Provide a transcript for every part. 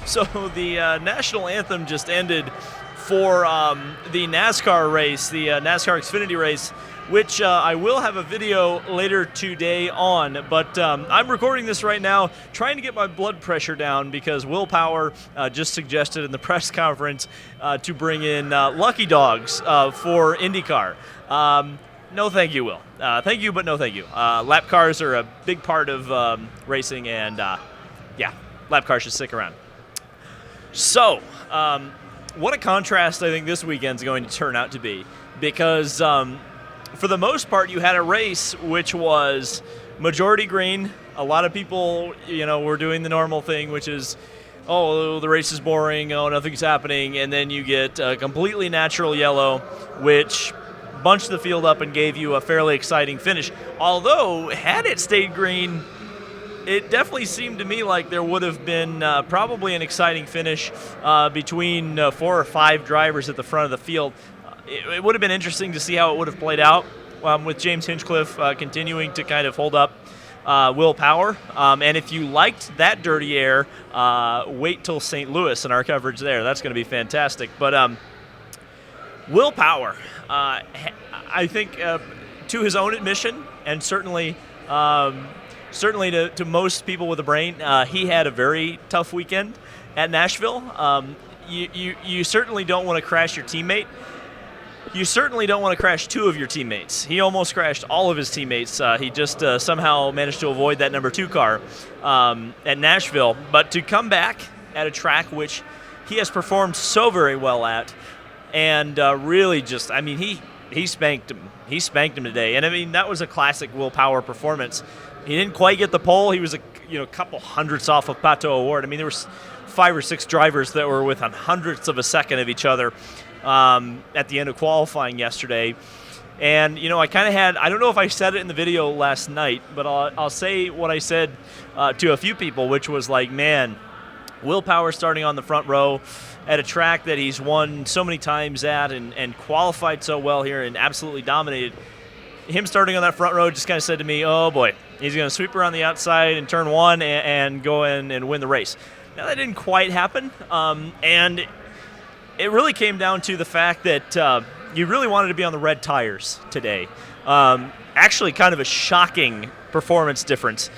So the national anthem just ended for the NASCAR race, the NASCAR Xfinity race, which I will have a video later today on. But I'm recording this right now, trying to get my blood pressure down because Will Power just suggested in the press conference to bring in Lucky Dogs for IndyCar. No, thank you, Will. Thank you, but no thank you. Lap cars are a big part of racing, and yeah, lap cars should stick around. So, what a contrast I think this weekend's going to turn out to be, because for the most part you had a race which was majority green. A lot of people, were doing the normal thing, which is, oh, the race is boring, oh, nothing's happening, and then you get a completely natural yellow, which bunched the field up and gave you a fairly exciting finish. Although, had it stayed green, it definitely seemed to me like there would have been probably an exciting finish between 4 or 5 drivers at the front of the field. It would have been interesting to see how it would have played out with James Hinchcliffe continuing to kind of hold up Will Power. And if you liked that dirty air, wait till St. Louis and our coverage there. That's going to be fantastic. But Will Power, I think to his own admission, and certainly to most people with a brain, he had a very tough weekend at Nashville. You certainly don't want to crash your teammate. You certainly don't want to crash 2 of your teammates. He almost crashed all of his teammates. He just somehow managed to avoid that number 2 car at Nashville. But to come back at a track which he has performed so very well at, and really just, he spanked him. He spanked him today. And, that was a classic Will Power performance. He didn't quite get the pole. He was a couple hundredths off of Pato O'Ward. There was 5 or 6 drivers that were within hundredths of a second of each other at the end of qualifying yesterday. And, I kind of had, I don't know if I said it in the video last night, but I'll say what I said to a few people, which was like, man, Will Power starting on the front row at a track that he's won so many times at and qualified so well here and absolutely dominated. Him starting on that front row just kind of said to me, oh boy, he's going to sweep around the outside in turn 1 and go in and win the race. Now, that didn't quite happen, and it really came down to the fact that you really wanted to be on the red tires today. Actually, kind of a shocking performance difference.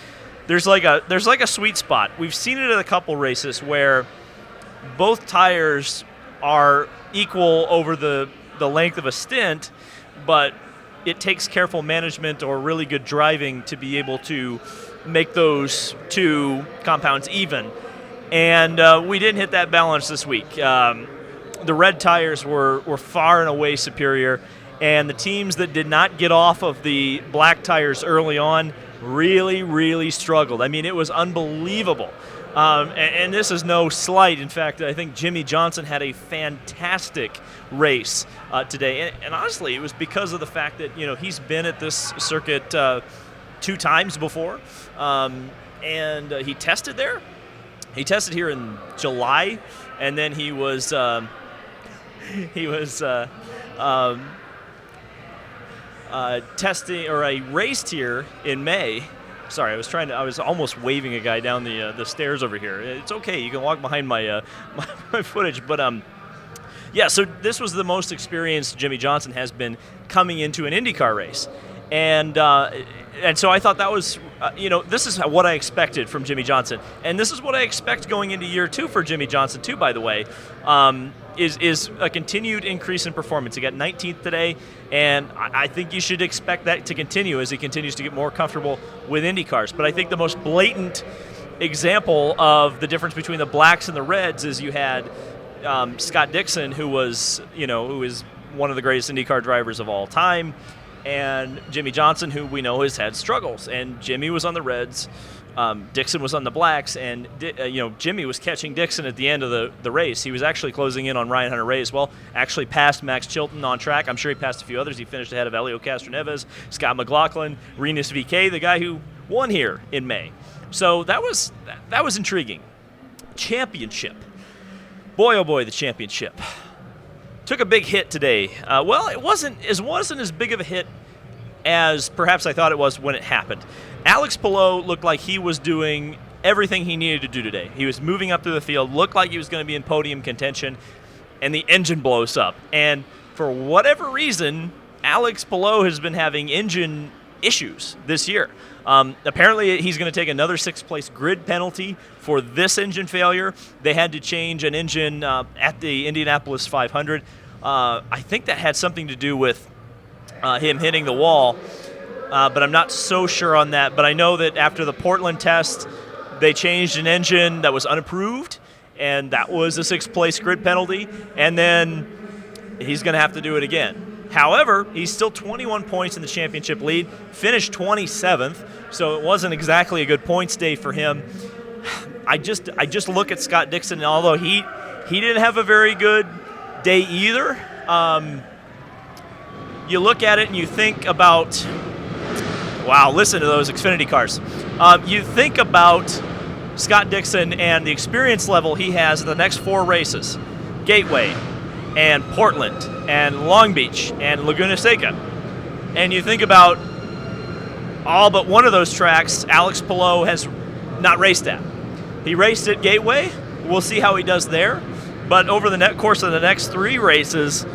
There's like a sweet spot. We've seen it at a couple races where both tires are equal over the length of a stint, but it takes careful management or really good driving to be able to make those 2 compounds even. And we didn't hit that balance this week. The red tires were far and away superior, and the teams that did not get off of the black tires early on really, really struggled. It was unbelievable. And this is no slight. In fact, I think Jimmy Johnson had a fantastic race today. And honestly, it was because of the fact that, he's been at this circuit 2 times before. And he tested there. He tested here in July, and then he was testing, or I raced here in May. Sorry, I was almost waving a guy down the stairs over here. It's okay, you can walk behind my my footage, but yeah. So this was the most experienced Jimmy Johnson has been coming into an IndyCar race, and so I thought that was this is what I expected from Jimmy Johnson, and this is what I expect going into year 2 for Jimmy Johnson too. By the way, is a continued increase in performance. He got 19th today, and I think you should expect that to continue as he continues to get more comfortable with Indy cars. But I think the most blatant example of the difference between the blacks and the reds is you had Scott Dixon, who is one of the greatest IndyCar drivers of all time, and Jimmy Johnson, who we know has had struggles. And Jimmy was on the reds, Dixon was on the blacks, and Jimmy was catching Dixon at the end of the race. He was actually closing in on Ryan Hunter-Reay as well, actually passed Max Chilton on track. I'm sure he passed a few others. He finished ahead of Elio Castroneves, Scott McLaughlin, Rinus VeeKay, the guy who won here in May. So that was intriguing. Championship. Boy, oh boy, the championship. Took a big hit today. Well, it wasn't as big of a hit as perhaps I thought it was when it happened. Alex Palou looked like he was doing everything he needed to do today. He was moving up through the field, looked like he was going to be in podium contention, and the engine blows up. And for whatever reason, Alex Palou has been having engine issues this year. Apparently, he's going to take another 6th-place grid penalty for this engine failure. They had to change an engine at the Indianapolis 500. I think that had something to do with him hitting the wall, but I'm not so sure on that. But I know that after the Portland test, they changed an engine that was unapproved, and that was a 6th-place grid penalty, and then he's going to have to do it again. However, he's still 21 points in the championship lead, finished 27th, so it wasn't exactly a good points day for him. I just look at Scott Dixon, and although he didn't have a very good day either, you look at it and you think about, wow, listen to those Xfinity cars. You think about Scott Dixon and the experience level he has in the next 4 races, Gateway, and Portland, and Long Beach, and Laguna Seca. And you think about all but one of those tracks Alex Palou has not raced at. He raced at Gateway. We'll see how he does there. But over the course of the next 3 races,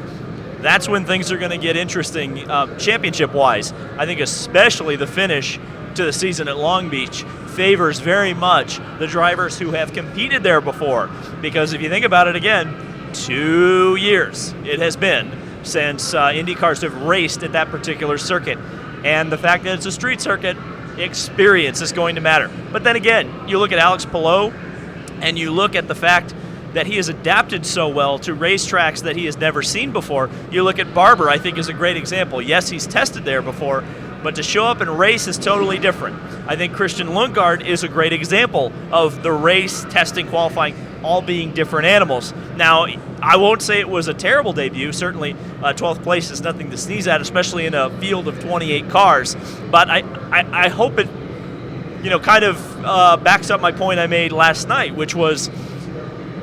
that's when things are going to get interesting championship-wise. I think especially the finish to the season at Long Beach favors very much the drivers who have competed there before. Because if you think about it again, 2 years it has been since IndyCars have raced at that particular circuit. And the fact that it's a street circuit, experience is going to matter. But then again, you look at Alex Palou, and you look at the fact that he has adapted so well to racetracks that he has never seen before. You look at Barber, I think, is a great example. Yes, he's tested there before, but to show up and race is totally different. I think Christian Lundgaard is a great example of the race, testing, qualifying, all being different animals. Now, I won't say it was a terrible debut. Certainly, 12th place is nothing to sneeze at, especially in a field of 28 cars. But I hope it, kind of backs up my point I made last night, which was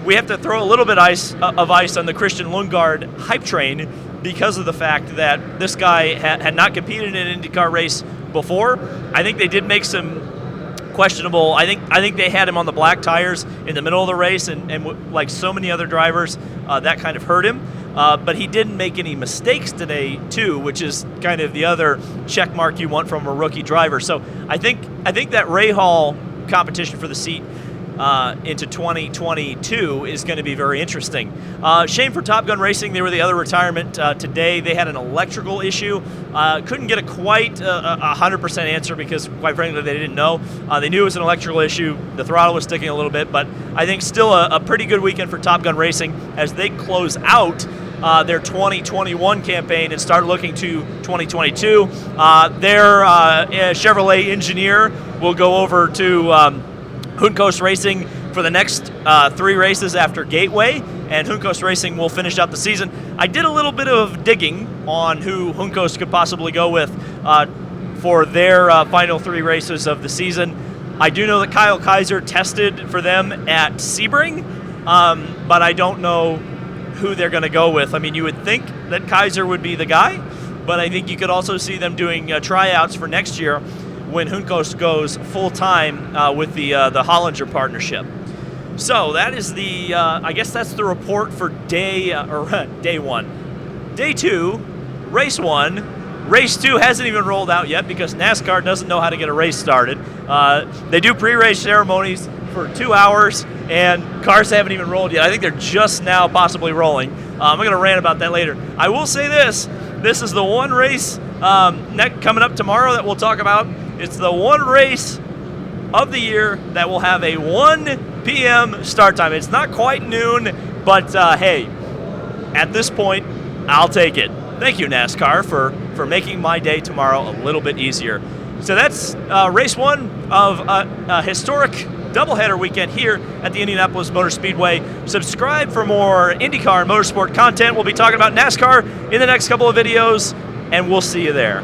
we have to throw a little bit of ice on the Christian Lundgaard hype train because of the fact that this guy had not competed in an IndyCar race before. I think they did make some questionable. I think they had him on the black tires in the middle of the race, and like so many other drivers, that kind of hurt him. But he didn't make any mistakes today too, which is kind of the other check mark you want from a rookie driver. So I think that Ray Hall competition for the seat into 2022 is going to be very interesting. Shame for Top Gun Racing. They were the other retirement today. They had an electrical issue. Couldn't get a quite 100% answer because, quite frankly, they didn't know. They knew it was an electrical issue. The throttle was sticking a little bit, but I think still a pretty good weekend for Top Gun Racing as they close out their 2021 campaign and start looking to 2022. Their Chevrolet engineer will go over to Juncos Racing for the next 3 races after Gateway, and Juncos Racing will finish out the season. I did a little bit of digging on who Juncos could possibly go with for their final 3 races of the season. I do know that Kyle Kaiser tested for them at Sebring, but I don't know who they're going to go with. I mean, you would think that Kaiser would be the guy, but I think you could also see them doing tryouts for next year when Juncos goes full-time with the Hollinger partnership. So that is I guess that's the report for day 1. Day 2, race 1. Race 2 hasn't even rolled out yet because NASCAR doesn't know how to get a race started. They do pre-race ceremonies for 2 hours, and cars haven't even rolled yet. I think they're just now possibly rolling. I'm going to rant about that later. I will say this. This is the one race coming up tomorrow that we'll talk about. It's the one race of the year that will have a 1 p.m. start time. It's not quite noon, but hey, at this point, I'll take it. Thank you, NASCAR, for making my day tomorrow a little bit easier. So that's race 1 of a historic doubleheader weekend here at the Indianapolis Motor Speedway. Subscribe for more IndyCar and motorsport content. We'll be talking about NASCAR in the next couple of videos, and we'll see you there.